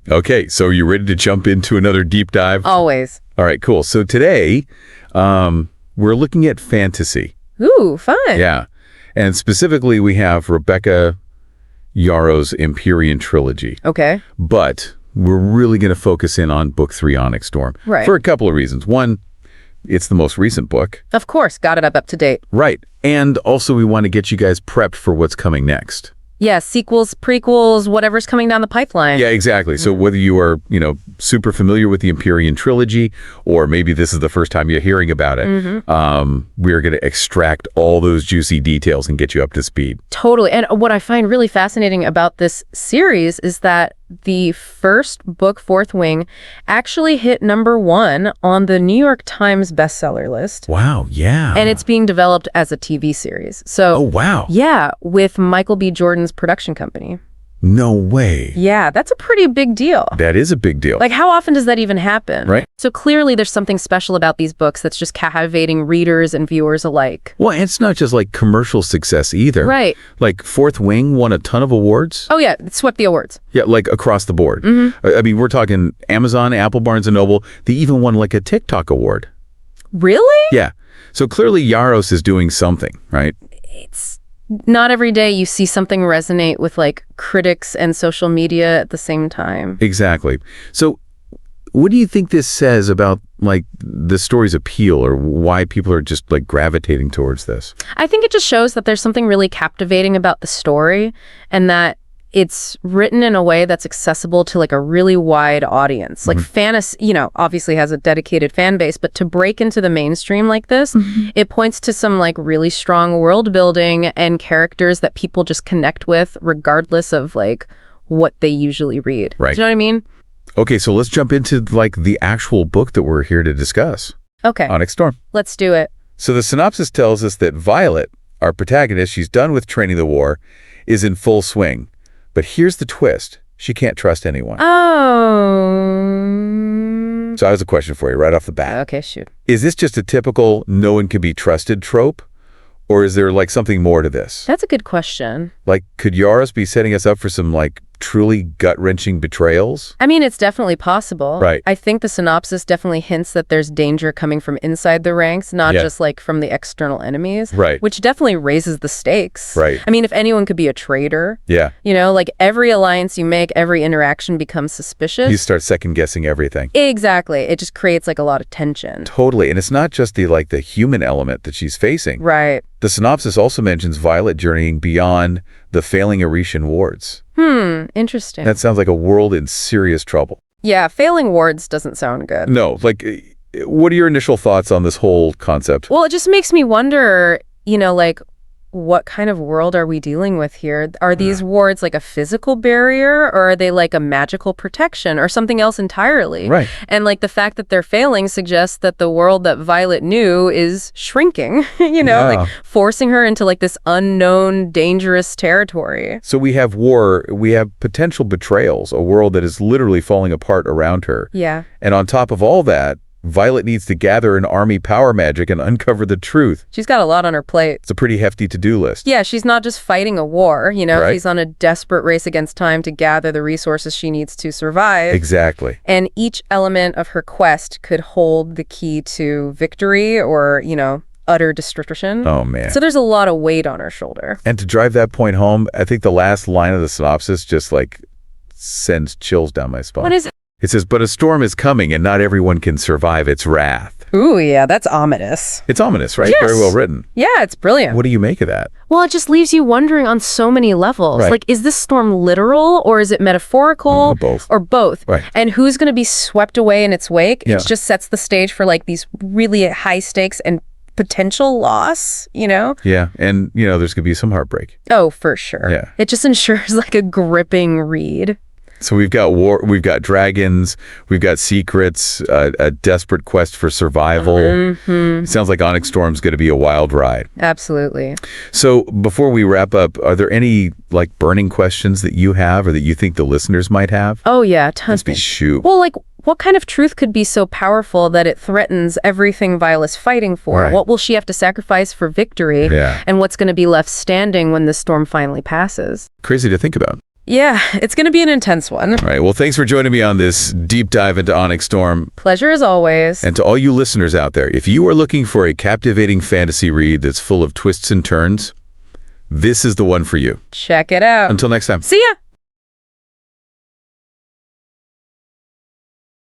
Okay, so are you ready to jump into another deep dive? Always. All right, cool. So today, we're looking at fantasy. Ooh, fun. Yeah. And specifically, we have Rebecca Yarros' Empyrean Trilogy. Okay. But we're really going to focus in on Book 3, Onyx Storm. Right. For a couple of reasons. One, it's the most recent book. Of course, got it up to date. Right. And also, we want to get you guys prepped for what's coming next. Yeah, sequels, prequels, whatever's coming down the pipeline. Yeah, exactly. So whether you are, super familiar with the Empyrean Trilogy, or maybe this is the first time you're hearing about it, we're going to extract all those juicy details and get you up to speed. Totally. And what I find really fascinating about this series is that the first book, Fourth Wing, actually hit #1 on the New York Times bestseller list. Wow, yeah. And it's being developed as a TV series. So, oh, wow. Yeah, with Michael B. Jordan's production company. No way. Yeah, that's a pretty big deal. That is a big deal. Like, how often does that even happen? Right. So clearly there's something special about these books that's just captivating readers and viewers alike. Well, and it's not just like commercial success either. Right. Like Fourth Wing won a ton of awards. Oh, yeah, it swept the awards. Yeah, like across the board. I mean, we're talking Amazon, Apple, Barnes & Noble. They even won like a TikTok award. Really? Yeah. So clearly Yarros is doing something, right? It's not every day you see something resonate with like critics and social media at the same time. Exactly. So what do you think this says about like the story's appeal, or why people are just like gravitating towards this? I think it just shows that there's something really captivating about the story, and that it's written in a way that's accessible to like a really wide audience. Like fantasy, obviously has a dedicated fan base, but to break into the mainstream like this, it points to some like really strong world building and characters that people just connect with regardless of like what they usually read. Right. Do you know what I mean? Okay, so let's jump into like the actual book that we're here to discuss. Okay. Onyx Storm. Let's do it. So the synopsis tells us that Violet, our protagonist, she's done with training the war, is in full swing. But here's the twist. She can't trust anyone. Oh. So I have a question for you right off the bat. Okay, shoot. Is this just a typical no one can be trusted trope? Or is there like something more to this? That's a good question. Like, could Yarros be setting us up for some like truly gut-wrenching betrayals? I mean, it's definitely possible. Right. I think the synopsis definitely hints that there's danger coming from inside the ranks, not just like from the external enemies. Right. Which definitely raises the stakes. Right. I mean, if anyone could be a traitor, Yeah. like every alliance you make, every interaction becomes suspicious. You start second-guessing everything. Exactly. It just creates like a lot of tension. Totally. And it's not just the human element that she's facing. Right. The synopsis also mentions Violet journeying beyond the failing Aretian wards. Interesting. That sounds like a world in serious trouble. Yeah, failing wards doesn't sound good. No, like, what are your initial thoughts on this whole concept? Well, it just makes me wonder, like, what kind of world are we dealing with here? Are these wards like a physical barrier, or are they like a magical protection, or something else entirely? Right. And like the fact that they're failing suggests that the world that Violet knew is shrinking, like forcing her into like this unknown, dangerous territory. So we have war, we have potential betrayals, a world that is literally falling apart around her. Yeah. And on top of all that, Violet needs to gather an army power magic and uncover the truth. She's got a lot on her plate. It's a pretty hefty to-do list. Yeah, she's not just fighting a war, Right. She's on a desperate race against time to gather the resources she needs to survive. Exactly. And each element of her quest could hold the key to victory or, utter destruction. Oh, man. So there's a lot of weight on her shoulder. And to drive that point home, I think the last line of the synopsis just sends chills down my spine. What is it? It says, but a storm is coming and not everyone can survive its wrath. Ooh, yeah, that's ominous. It's ominous, right? Yes. Very well written. Yeah, it's brilliant. What do you make of that? Well, it just leaves you wondering on so many levels. Right. Like, is this storm literal or is it metaphorical? Both. Or both. Right. And who's going to be swept away in its wake? Yeah. It just sets the stage for like these really high stakes and potential loss, Yeah, and, there's going to be some heartbreak. Oh, for sure. Yeah. It just ensures like a gripping read. So we've got war, we've got dragons, we've got secrets, a desperate quest for survival. It sounds like Onyx Storm's going to be a wild ride. Absolutely. So before we wrap up, are there any burning questions that you have or that you think the listeners might have? Oh, yeah, tons. Shoot. Well, what kind of truth could be so powerful that it threatens everything Violet's fighting for? Right. What will she have to sacrifice for victory? Yeah. And what's going to be left standing when the storm finally passes? Crazy to think about. Yeah, it's going to be an intense one. All right. Well, thanks for joining me on this deep dive into Onyx Storm. Pleasure as always. And to all you listeners out there, if you are looking for a captivating fantasy read that's full of twists and turns, this is the one for you. Check it out. Until next time. See ya!